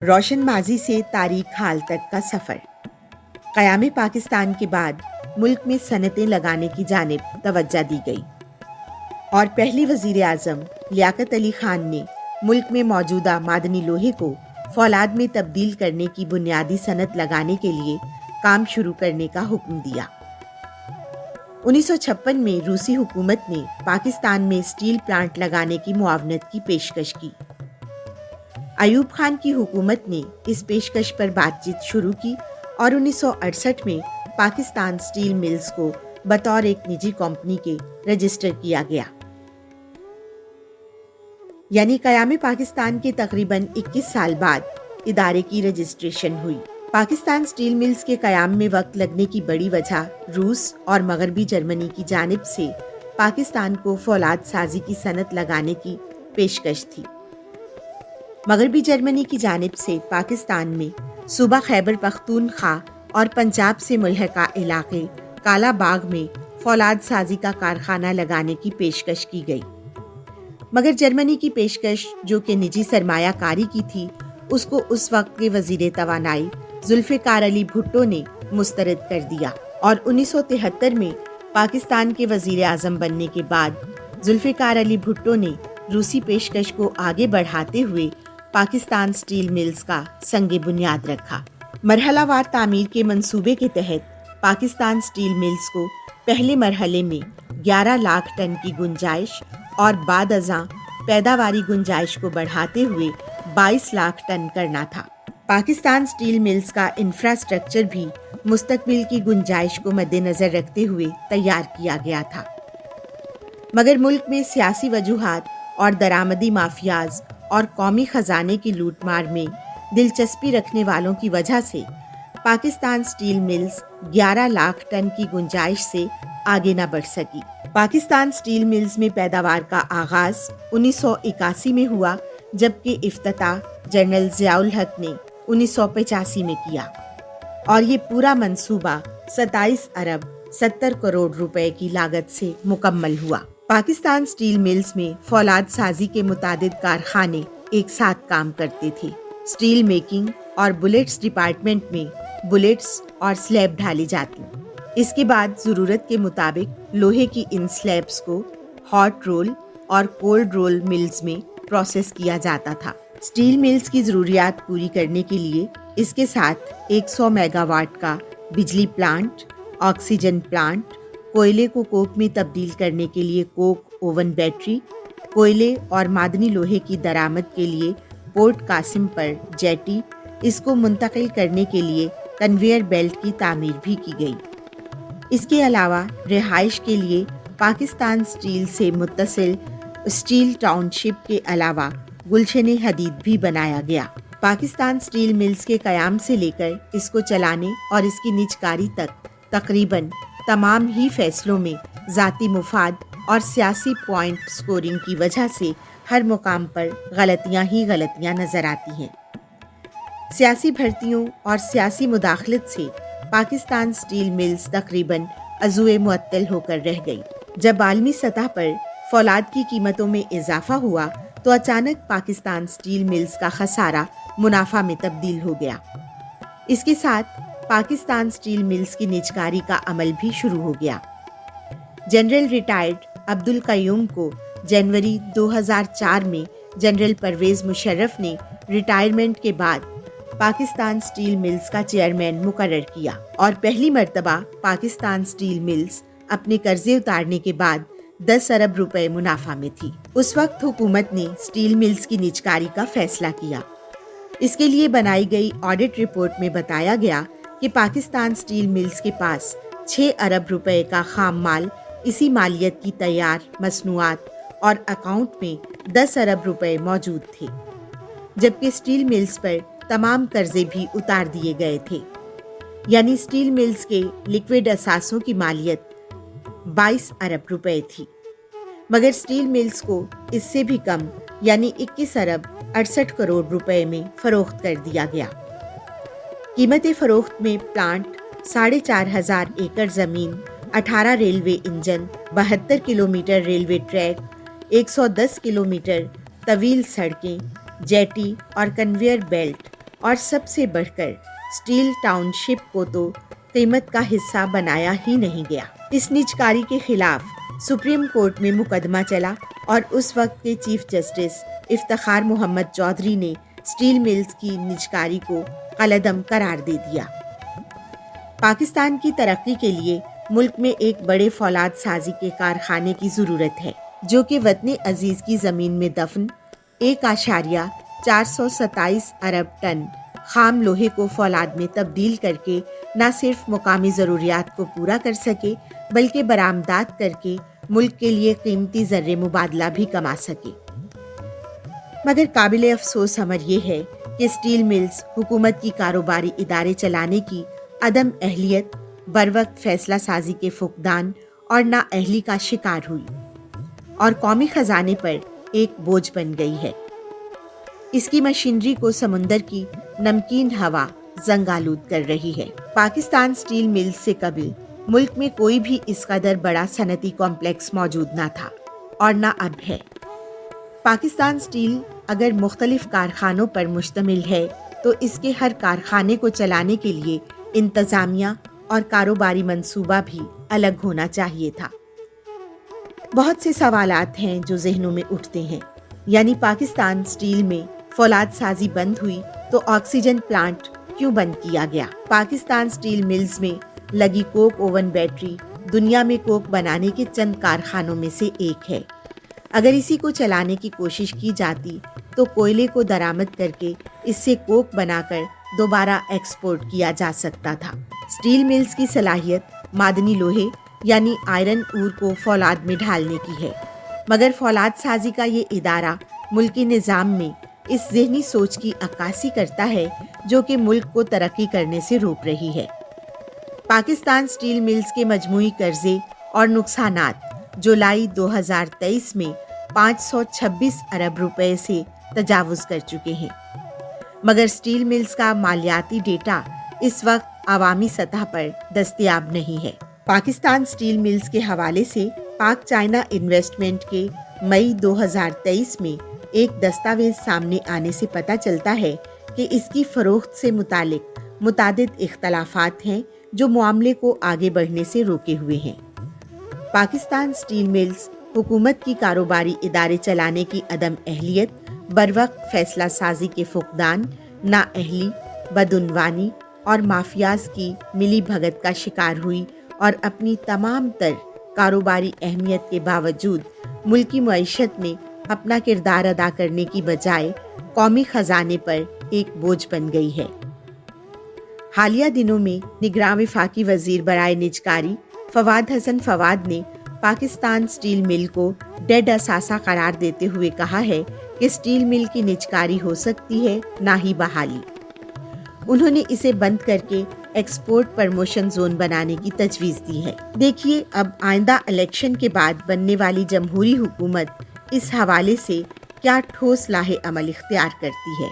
रोशन माजी से तारीख हाल तक का सफ़र। क़याम पाकिस्तान के बाद मुल्क में सनतें लगाने की जानिब तवज्जो दी गई और पहले वज़ीर आज़म लियाकत अली ख़ान ने मुल्क में मौजूदा मादनी लोहे को फौलाद में तब्दील करने की बुनियादी सनत लगाने के लिए काम शुरू करने का हुक्म दिया। 1956 में रूसी हुकूमत ने पाकिस्तान में स्टील प्लांट लगाने की मुआवनत की पेशकश की। अयूब खान की हुकूमत ने इस पेशकश पर बातचीत शुरू की और 1968 में पाकिस्तान स्टील मिल्स को बतौर एक निजी कंपनी के रजिस्टर किया गया। यानी क़याम पाकिस्तान के तकरीबन 21 साल बाद इदारे की रजिस्ट्रेशन हुई। पाकिस्तान स्टील मिल्स के क़याम में वक्त लगने की बड़ी वजह रूस और मगरबी जर्मनी की जानिब से पाकिस्तान को फौलाद साजी की सनत लगाने की पेशकश थी। मगरबी जर्मनी की जानिब से पाकिस्तान में सूबा खैबर पख्तूनख्वा और पंजाब से मुल्हका इलाके काला बाग में फौलाद साजी का कारखाना लगाने की पेशकश की गई, मगर जर्मनी की पेशकश जो कि निजी सरमायाकारी की थी उसको उस वक्त के वजीर तवानाई जुल्फ़िकार अली भुट्टो ने मुस्तरद कर दिया और 1973 में पाकिस्तान के वजीर आज़म बनने के बाद जुल्फ़िकार अली भुट्टो ने रूसी पेशकश को आगे बढ़ाते हुए पाकिस्तान स्टील मिल्स का संगे बुनियाद रखा। मरहलावार तामीर के मंसूबे के तहत पाकिस्तान स्टील मिल्स को पहले मरहले में 11 लाख टन की गुंजाइश और बाद अज़ां पैदावारी गुंजाइश को बढ़ाते हुए 22 लाख टन करना था। पाकिस्तान स्टील मिल्स का इंफ्रास्ट्रक्चर भी मुस्तकबिल की गुंजाइश को मद्देनज़र रखते हुए तैयार किया गया था, मगर मुल्क में सियासी वजूहात और दरामदी माफियाज और कौमी खजाने की लूटमार में दिलचस्पी रखने वालों की वजह से Pakistan steel mills 11 lakh ton की गुंजाइश से आगे न बढ़ सकी। पाकिस्तान स्टील मिल्स में पैदावार का आगाज 1981 में हुआ, जबकि इफ्तिताह जनरल ज़ियाउल हक ने 1985 में किया और ये पूरा मंसूबा 27 अरब 70 करोड़ रुपए की लागत से मुकम्मल हुआ। पाकिस्तान स्टील मिल्स में फौलाद साजी के मुतादिद कारखाने एक साथ काम करते थे। स्टील मेकिंग और बुलेट्स डिपार्टमेंट में बुलेट्स और स्लैब ढाली जाती। इसके बाद ज़रूरत के मुताबिक लोहे की इन स्लैब्स को हॉट रोल और कोल्ड रोल मिल्स में प्रोसेस किया जाता था। स्टील मिल्स की ज़रूरियात पूरी करने के लिए इसके साथ 100 मेगावाट का बिजली प्लांट, ऑक्सीजन प्लांट, कोयले को कोक में तब्दील करने के लिए कोक ओवन बैटरी, कोयले और मादनी लोहे की दरामद के लिए पोर्ट कासिम पर जेटी, इसको मुंतकिल करने के लिए कन्वेयर बेल्ट की तामीर भी की गई। इसके अलावा रिहाइश के लिए पाकिस्तान स्टील से मुत्तसिल स्टील टाउनशिप के अलावा गुलशन हदीद भी बनाया गया। पाकिस्तान स्टील मिल्स के क़याम से लेकर इसको चलाने और इसकी निजकारी तक तकरीबन तमाम ही फैसलों में ज़ाती मुफाद और सियासी पॉइंट स्कोरिंग की वजह से हर मुकाम पर गलतियां ही गलतियां नज़र आती हैं। सियासी भर्तियों और सियासी मुदाखलत से पाकिस्तान स्टील मिल्स तकरीबन अज़ुए मुअत्तल होकर रह गई। जब आलमी सतह पर फौलाद की कीमतों में इजाफा हुआ तो अचानक पाकिस्तान स्टील मिल्स का खसारा मुनाफा में तब्दील हो गया। इसके साथ पाकिस्तान स्टील मिल्स की निजकारी का अमल भी शुरू हो गया। जनरल रिटायर्ड अब्दुल कयूम को जनवरी 2004 में जनरल परवेज़ मुशर्रफ ने रिटायरमेंट के बाद पाकिस्तान स्टील मिल्स का चेयरमैन मुकर्रर किया और पहली मर्तबा पाकिस्तान स्टील मिल्स अपने कर्जे उतारने के बाद 10 अरब रुपए मुनाफा में थी। उस वक्त हुकूमत ने स्टील मिल्स की निजकारी का फैसला किया। इसके लिए बनाई गई ऑडिट रिपोर्ट में बताया गया कि पाकिस्तान स्टील मिल्स के पास 6 अरब रुपए का खाम माल, इसी मालियत की तैयार मसनूआत और अकाउंट में 10 अरब रुपए मौजूद थे, जबकि स्टील मिल्स पर तमाम कर्जे भी उतार दिए गए थे। यानी स्टील मिल्स के लिक्विड असासों की मालियत 22 अरब रुपए थी, मगर स्टील मिल्स को इससे भी कम यानी 21 अरब 68 करोड़ रुपए में फरोख्त कर दिया गया। कीमत फरोख्त में प्लांट 4,500 एकड़ ज़मीन, 18 railway engine, 72 kilometre railway track, 110 kilometre तवील सड़कें, जेटी और कन्वेयर बेल्ट और सबसे बढ़कर स्टील टाउनशिप को तो कीमत का हिस्सा बनाया ही नहीं गया। इस निजकारी के खिलाफ सुप्रीम कोर्ट में मुकदमा चला और उस वक्त के चीफ जस्टिस इफ्तिखार मोहम्मद चौधरी ने स्टील मिल्स की निजकारी को कलअदम करार दे दिया। पाकिस्तान की तरक्की के लिए मुल्क में एक बड़े फौलाद साजी के कारखाने की ज़रूरत है, जो कि वतन अजीज़ की ज़मीन में दफन 1.427 अरब टन खाम लोहे को फौलाद में तब्दील करके न सिर्फ मुकामी ज़रूरियात को पूरा कर सके, बल्कि बरामदात करके मुल्क के लिए कीमती ज़र्रे मुबादला भी कमा सके। मगर काबिल अफसोस अमर ये है कि स्टील मिल्स हुकूमत की कारोबारी इदारे चलाने की अदम अहलियत, बरवक्त फैसला साजी के फुकदान और नाअहली का शिकार हुई और कौमी खजाने पर एक बोझ बन गई है। इसकी मशीनरी को समुंदर की नमकीन हवा जंगालूद कर रही है। पाकिस्तान स्टील मिल्स से कबल मुल्क में कोई भी इस कदर बड़ा सनती कॉम्प्लेक्स मौजूद ना था और ना अब है। पाकिस्तान स्टील अगर मुख्तलिफ कारखानों पर मुश्तमिल है तो इसके हर कारखाने को चलाने के लिए इंतजामिया और कारोबारी मंसूबा भी अलग होना चाहिए था। बहुत से सवालात हैं जो जहनों में उठते हैं, यानी पाकिस्तान स्टील में फौलाद साजी बंद हुई तो ऑक्सीजन प्लांट क्यों बंद किया गया? पाकिस्तान स्टील मिल्स में लगी कोक ओवन बैटरी दुनिया में कोक बनाने के चंद कारखानों में से एक है। अगर इसी को चलाने की कोशिश की जाती तो कोयले को दरामद करके इससे कोक बनाकर दोबारा एक्सपोर्ट किया जा सकता था। स्टील मिल्स की सलाहियत मादनी लोहे यानी आयरन ऊर को फौलाद में ढालने की है, मगर फौलाद साजी का ये इदारा मुल्की निज़ाम में इस ज़हनी सोच की अक्कासी करता है जो कि मुल्क को तरक्की करने से रोक रही है। पाकिस्तान स्टील मिल्स के मजमूई कर्जे और नुकसानात जुलाई 2023 में 526 अरब रुपए से तजावुज़ कर चुके हैं, मगर स्टील मिल्स का मालियाती डेटा इस वक्त आवामी सतह पर दस्तयाब नहीं है। पाकिस्तान स्टील मिल्स के हवाले से पाक चाइना इन्वेस्टमेंट के मई 2023 में एक दस्तावेज सामने आने से पता चलता है कि इसकी फरोख्त से मुतालिक मुतादिद इख्तलाफात हैं जो मामले को आगे बढ़ने से रोके हुए हैं। पाकिस्तान स्टील मिल्स हुकूमत की कारोबारी इदारे चलाने की अदम अहलियत, बरवक्त फैसला साजी के फुकदान, नाअहली, बदउनवानी और माफियाज की मिली भगत का शिकार हुई और अपनी तमाम तर कारोबारी अहमियत के बावजूद मुल्की मईशत में अपना किरदार अदा करने की बजाय कौमी खजाने पर एक बोझ बन गई है। हालिया दिनों में निगरान वफाकी वजीर बराए निजकारी फवाद हसन फवाद ने पाकिस्तान स्टील मिल को डेड असासा करार देते हुए कहा है कि स्टील मिल की निजकारी हो सकती है, ना ही बहाली। उन्होंने इसे बंद करके एक्सपोर्ट प्रमोशन जोन बनाने की तजवीज़ दी है। देखिए अब आइंदा इलेक्शन के बाद बनने वाली जमहूरी हुकूमत इस हवाले से क्या ठोस लाहे अमल इख्तियार करती है।